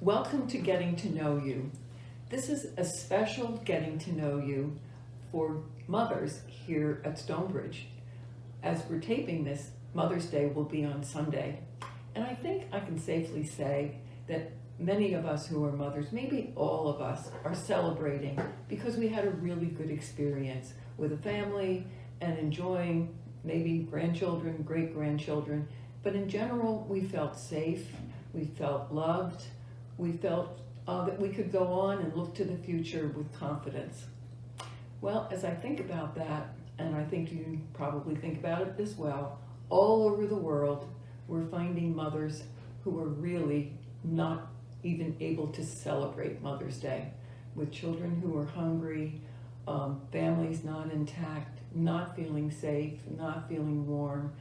Welcome to Getting to Know You. This is a special Getting to Know You for mothers here at Stonebridge. As we're taping this, Mother's Day will be on Sunday. And I think I can safely say that many of us who are mothers, maybe all of us, are celebrating because we had a really good experience with a family and enjoying maybe grandchildren, great-grandchildren. But in general, we felt safe, we felt loved, we felt that we could go on and look to the future with confidence. Well, as I think about that, and I think you probably think about it as well, all over the world, we're finding mothers who are really not even able to celebrate Mother's Day, with children who are hungry, families not intact, not feeling safe, not feeling warm.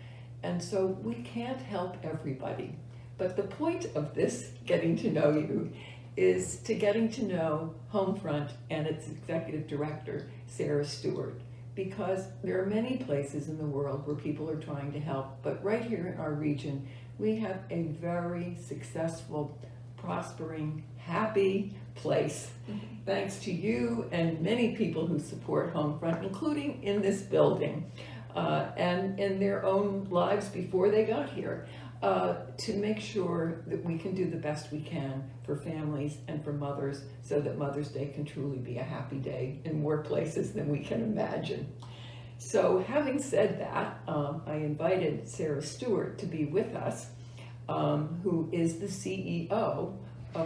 And so we can't help everybody. But the point of this Getting to Know You is to getting to know HomeFront and its executive director, Sarah Steward, because there are many places in the world where people are trying to help, but right here in our region, we have a very successful, prospering, happy place. Thanks to you and many people who support HomeFront, including in this building, and in their own lives before they got here, to make sure that we can do the best we can for families and for mothers so that Mother's Day can truly be a happy day in more places than we can imagine. So having said that, I invited Sarah Stewart to be with us, who is the CEO of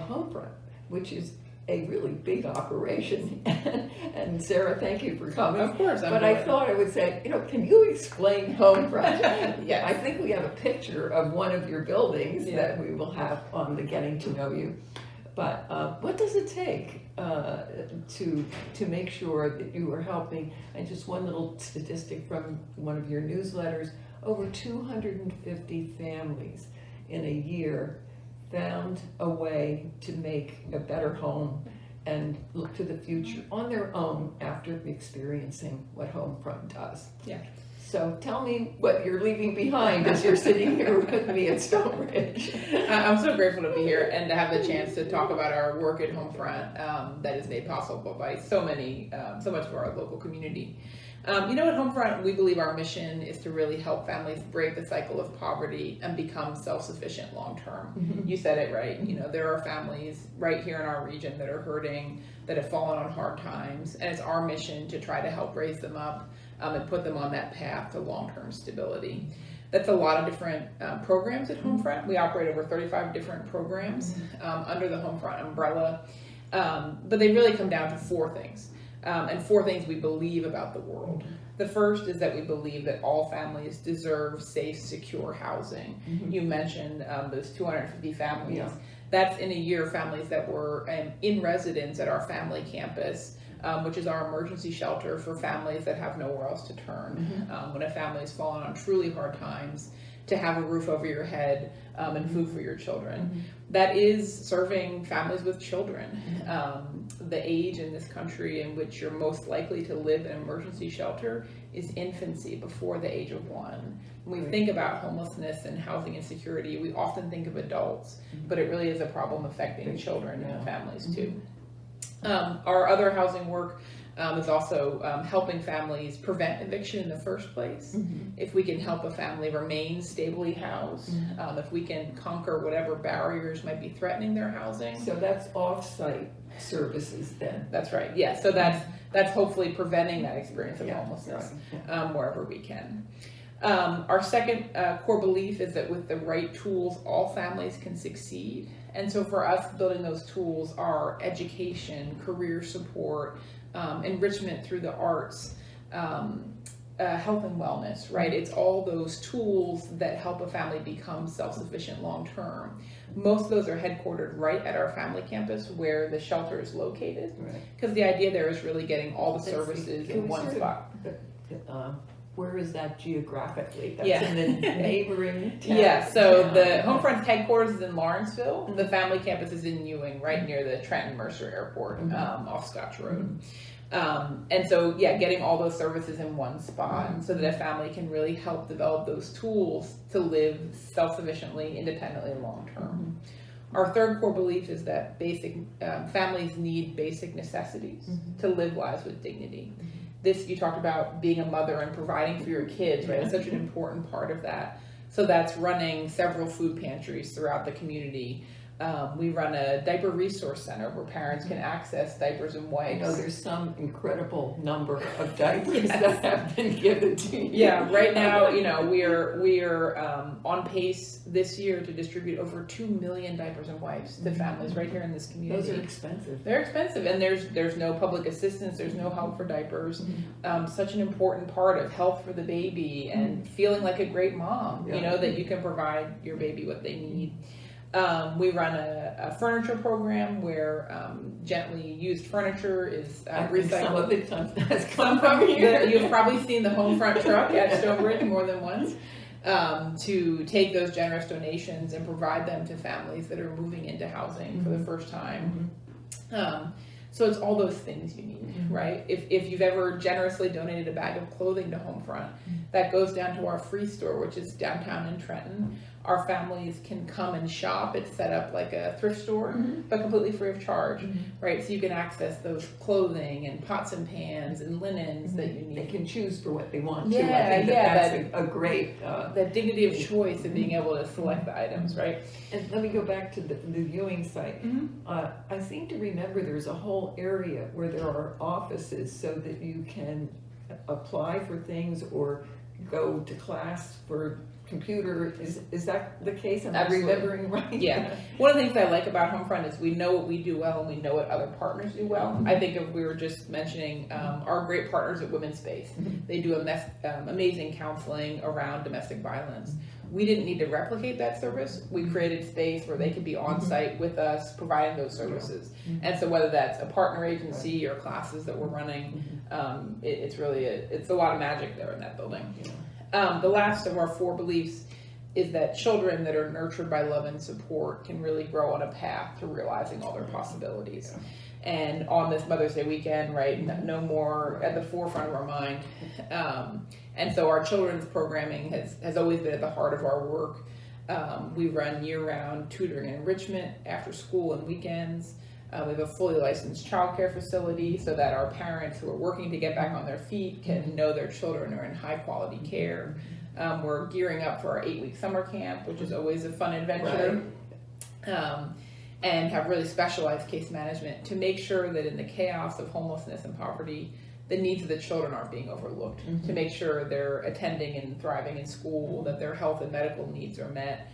HomeFront, which is a really big operation. And Sarah, thank you for coming. Of course. But I thought I would say, can you explain HomeFront? Yes. I think we have a picture of one of your buildings that we will have on the Getting to Know You. But what does it take to make sure that you are helping? And just one little statistic from one of your newsletters, over 250 families in a year found a way to make a better home and look to the future on their own after experiencing what HomeFront does. Yeah. So tell me what you're leaving behind as you're sitting here with me at Stonebridge. I'm so grateful to be here and to have the chance to talk about our work at HomeFront that is made possible by so much of our local community. At HomeFront, we believe our mission is to really help families break the cycle of poverty and become self-sufficient long-term. Mm-hmm. You said it right. There are families right here in our region that are hurting, that have fallen on hard times, and it's our mission to try to help raise them up and put them on that path to long-term stability. That's a lot of different programs at HomeFront. We operate over 35 different programs under the HomeFront umbrella, but they really come down to four things. And four things we believe about the world. The first is that we believe that all families deserve safe, secure housing. Mm-hmm. You mentioned those 250 families. Yeah. That's in a year families that were in residence at our family campus, which is our emergency shelter for families that have nowhere else to turn. Mm-hmm. When a family has fallen on truly hard times, to have a roof over your head and food for your children. Mm-hmm. That is serving families with children. The age in this country in which you're most likely to live in an emergency shelter is infancy, before the age of 1. When we think about homelessness and housing insecurity, we often think of adults, but it really is a problem affecting children and families too. Our other housing work is also helping families prevent eviction in the first place. Mm-hmm. If we can help a family remain stably housed, if we can conquer whatever barriers might be threatening their housing. So that's off-site services then. That's right. Yeah. So that's hopefully preventing that experience of homelessness wherever we can. Our second core belief is that with the right tools, all families can succeed. And so for us, building those tools are education, career support, enrichment through the arts, health and wellness, right? It's all those tools that help a family become self-sufficient long-term. Most of those are headquartered right at our family campus where the shelter is located. Because the idea there is really getting all the services in one spot. Where is that geographically? That's in the neighboring town. Yeah, so the HomeFront headquarters is in Lawrenceville. The family campus is in Ewing, right near the Trenton Mercer Airport, off Scotch Road. And so, getting all those services in one spot so that a family can really help develop those tools to live self-sufficiently, independently, long-term. Our third core belief is that families need basic necessities to live lives with dignity. This, you talked about being a mother and providing for your kids, right? It's such an important part of that. So that's running several food pantries throughout the community. We run a diaper resource center where parents can access diapers and I wipes. know there's some incredible number of diapers that have been given to you. Yeah, right now, we're on pace this year to distribute over 2 million diapers and wipes to families right here in this community. Those are expensive. They're expensive, and there's no public assistance, there's no help for diapers. Such an important part of health for the baby and feeling like a great mom, that you can provide your baby what they need. We run a furniture program where gently used furniture is recycled. Some of it has come from here. You've probably seen the HomeFront truck at Steward more than once, to take those generous donations and provide them to families that are moving into housing for the first time. So it's all those things you need, right? If you've ever generously donated a bag of clothing to HomeFront, that goes down to our free store, which is downtown in Trenton. Our families can come and shop. It's set up like a thrift store, but completely free of charge, right? So you can access those clothing and pots and pans and linens that you need. They can choose for what they want to. Yeah, I think yeah, that's a great... that dignity of choice and being able to select the items, right? And let me go back to the viewing site. I seem to remember there's a whole area where there are offices so that you can apply for things or go to class for computer. Is that the case? Am I remembering right? Yeah. One of the things I like about HomeFront is we know what we do well and we know what other partners do well. I think if we were just mentioning our great partners at Women's Space. They do amazing counseling around domestic violence. We didn't need to replicate that service. We created space where they could be on site with us providing those services. And so whether that's a partner agency or classes that we're running, it's really it's a lot of magic there in that building. The last of our 4 beliefs is that children that are nurtured by love and support can really grow on a path to realizing all their possibilities. And on this Mother's Day weekend, right, no more at the forefront of our mind. And so our children's programming has always been at the heart of our work. We run year-round tutoring and enrichment after school and weekends. We have a fully licensed childcare facility so that our parents who are working to get back on their feet can know their children are in high quality care. We're gearing up for our 8-week summer camp, which is always a fun adventure. And have really specialized case management to make sure that in the chaos of homelessness and poverty, the needs of the children aren't being overlooked, to make sure they're attending and thriving in school, that their health and medical needs are met,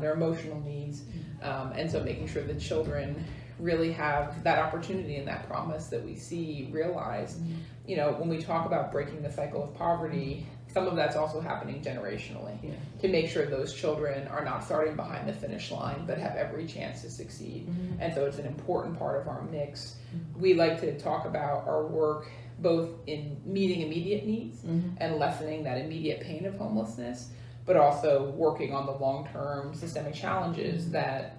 their emotional needs, and so making sure the children really have that opportunity and that promise that we see realized. When we talk about breaking the cycle of poverty, some of that's also happening generationally to make sure those children are not starting behind the finish line but have every chance to succeed. And so it's an important part of our mix. We like to talk about our work both in meeting immediate needs and lessening that immediate pain of homelessness, but also working on the long-term systemic challenges that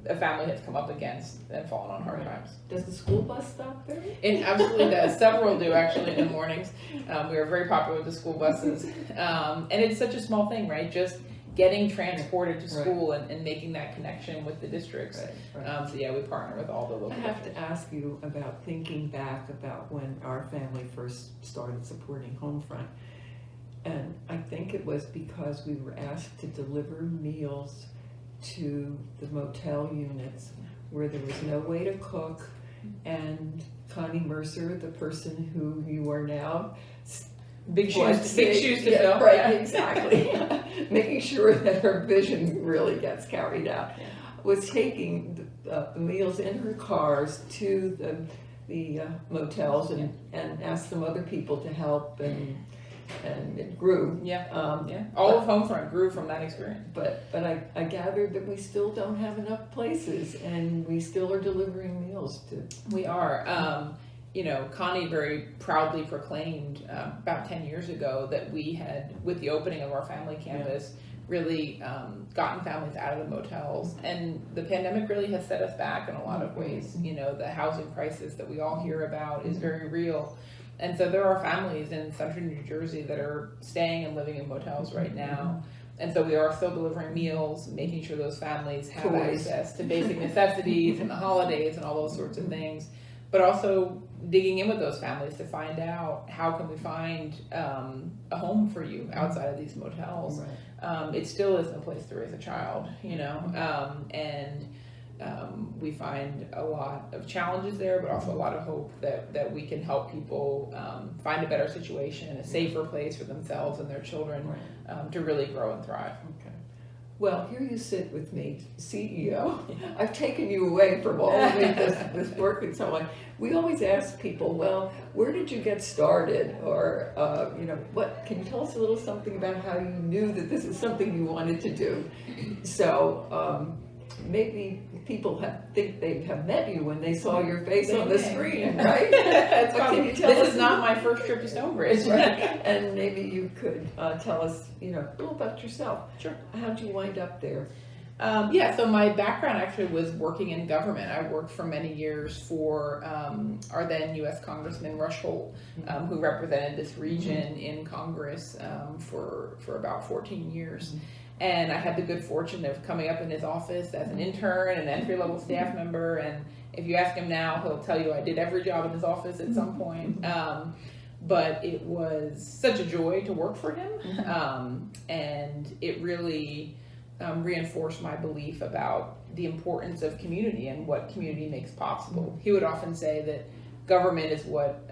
a family has come up against and fallen on hard times. Does the school bus stop there? It absolutely does. Several do actually in the mornings. We are very popular with the school buses. And it's such a small thing, right? Just getting transported to school and making that connection with the districts. So yeah, we partner with all the local. I have to ask you about thinking back about when our family first started supporting HomeFront. And I think it was because we were asked to deliver meals to the motel units where there was no way to cook, and Connie Mercer, the person who you are now, big shoes to fill. Right, exactly. Making sure that her vision really gets carried out. Was taking the meals in her cars to the motels and asked some other people to help, and it grew. All of HomeFront grew from that experience. But I gathered that we still don't have enough places, and we still are delivering meals to. We are. Connie very proudly proclaimed about 10 years ago that we had, with the opening of our family campus, really gotten families out of the motels. And the pandemic really has set us back in a lot of ways. The housing crisis that we all hear about is very real. And so there are families in central New Jersey that are staying and living in motels right now. And so we are still delivering meals, making sure those families have Toys. access to basic necessities and the holidays and all those sorts of things, but also digging in with those families to find out how can we find a home for you outside of these motels. Right. It still isn't a place to raise a child, you know, and we find a lot of challenges there, but also a lot of hope that we can help people find a better situation, a safer place for themselves and their children to really grow and thrive. Okay. Well, here you sit with me, CEO. I've taken you away from all of this work and so on. We always ask people, well, where did you get started? Or, you know, what, can you tell us a little something about how you knew that this is something you wanted to do? So, maybe people think they have met you when they saw your face on the screen, right? Can you tell us? This is not my first trip to Stonebridge. Right. And maybe you could tell us, you know, a little about yourself. Sure. How'd you wind up there? So my background actually was working in government. I worked for many years for our then U.S. Congressman Rush Holt, who represented this region in Congress for about 14 years. And I had the good fortune of coming up in his office as an intern and entry-level staff member. And if you ask him now, he'll tell you I did every job in his office at some point. But it was such a joy to work for him. And it really reinforced my belief about the importance of community and what community makes possible. He would often say that government is what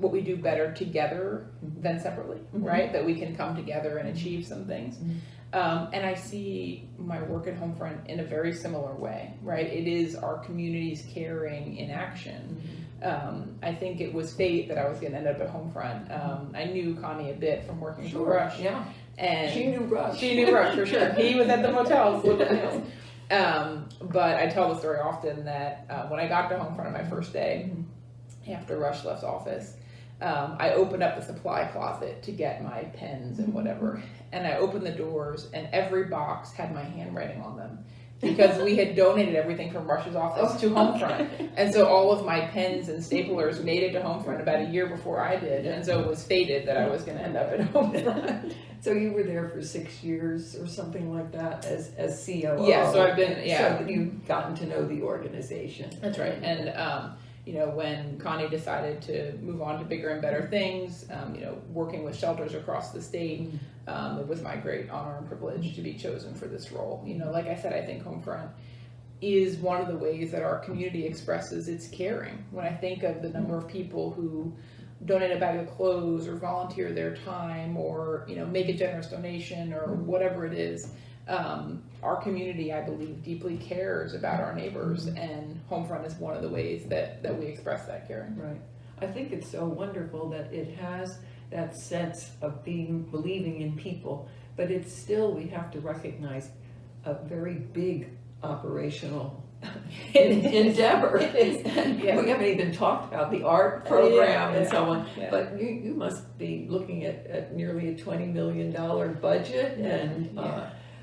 we do better together than separately, right? That we can come together and achieve some things. And I see my work at HomeFront in a very similar way, right? It is our community's caring in action. I think it was fate that I was going to end up at HomeFront. I knew Connie a bit from working for Rush. Yeah. And She knew Rush. She knew Rush for sure. He was at the motels, lived at Hills. But I tell the story often that when I got to HomeFront on my first day, after Rush left office, I opened up the supply closet to get my pens and whatever. And I opened the doors and every box had my handwriting on them because we had donated everything from Rush's office to HomeFront. And so all of my pens and staplers made it to HomeFront about a year before I did. And so it was fated that I was going to end up at HomeFront. So you were there for 6 years or something like that as COO. Yeah, so I've been, So you've gotten to know the organization. That's right. And, you know, when Connie decided to move on to bigger and better things, you know, working with shelters across the state, it was my great honor and privilege to be chosen for this role. You know, like I said, I think HomeFront is one of the ways that our community expresses its caring. When I think of the number of people who donate a bag of clothes or volunteer their time or, you know, make a generous donation or whatever it is, our community, I believe, deeply cares about our neighbors, and HomeFront is one of the ways that we express that caring. Right. I think it's so wonderful that it has that sense of believing in people, but it's still, we have to recognize, a very big operational endeavor. Yeah. We haven't even talked about the art program and so on, Yeah. but you must be looking at nearly a $20 million budget and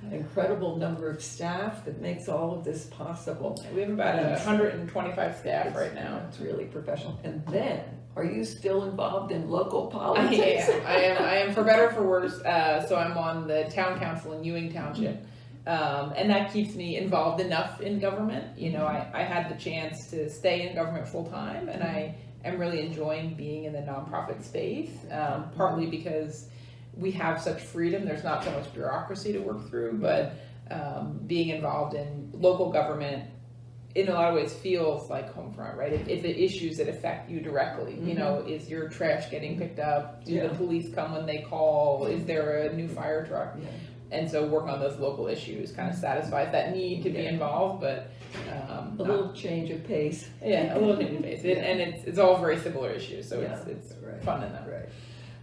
incredible number of staff that makes all of this possible. We have about 125 staff right now. It's really professional. And then, are you still involved in local politics? I am for better or for worse. So I'm on the town council in Ewing Township. And that keeps me involved enough in government. You know, I had the chance to stay in government full time, and I am really enjoying being in the nonprofit space, partly because we have such freedom. There's not so much bureaucracy to work through, but being involved in local government in a lot of ways feels like HomeFront, right? It's the issues that affect you directly. You know, is your trash getting picked up? Do the police come when they call? Is there a new fire truck? Yeah. And so working on those local issues kind of satisfies that need to be involved, but A little change of pace. Yeah, a little change of pace. And it's all very similar issues, so it's right. fun in that. Right.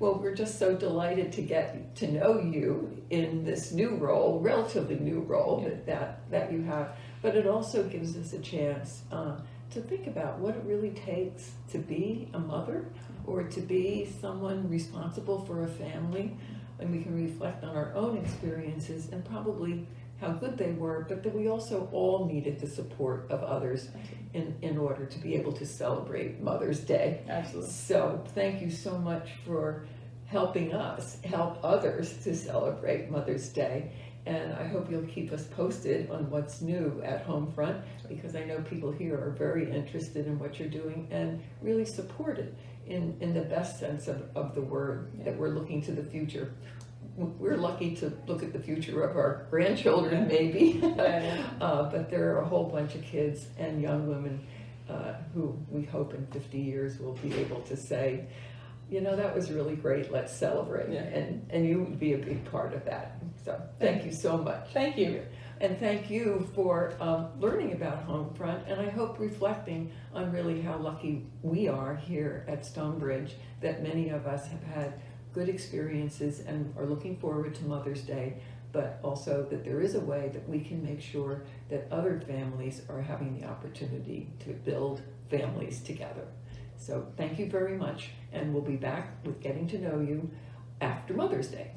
Well, we're just so delighted to get to know you in this new role, relatively new role that you have. But it also gives us a chance to think about what it really takes to be a mother or to be someone responsible for a family. And we can reflect on our own experiences and probably how good they were, but that we also all needed the support of others in order to be able to celebrate Mother's Day. Absolutely. So thank you so much for helping us help others to celebrate Mother's Day. And I hope you'll keep us posted on what's new at HomeFront, because I know people here are very interested in what you're doing and really support it in the best sense of the word, that we're looking to the future. We're lucky to look at the future of our grandchildren, maybe, but there are a whole bunch of kids and young women who we hope in 50 years will be able to say, you know, that was really great, let's celebrate. Yeah. And you would be a big part of that. So thank you so much. Thank you. And thank you for learning about HomeFront, and I hope reflecting on really how lucky we are here at Stonebridge, that many of us have had good experiences and are looking forward to Mother's Day, but also that there is a way that we can make sure that other families are having the opportunity to build families together. So thank you very much, and we'll be back with Getting to Know You after Mother's Day.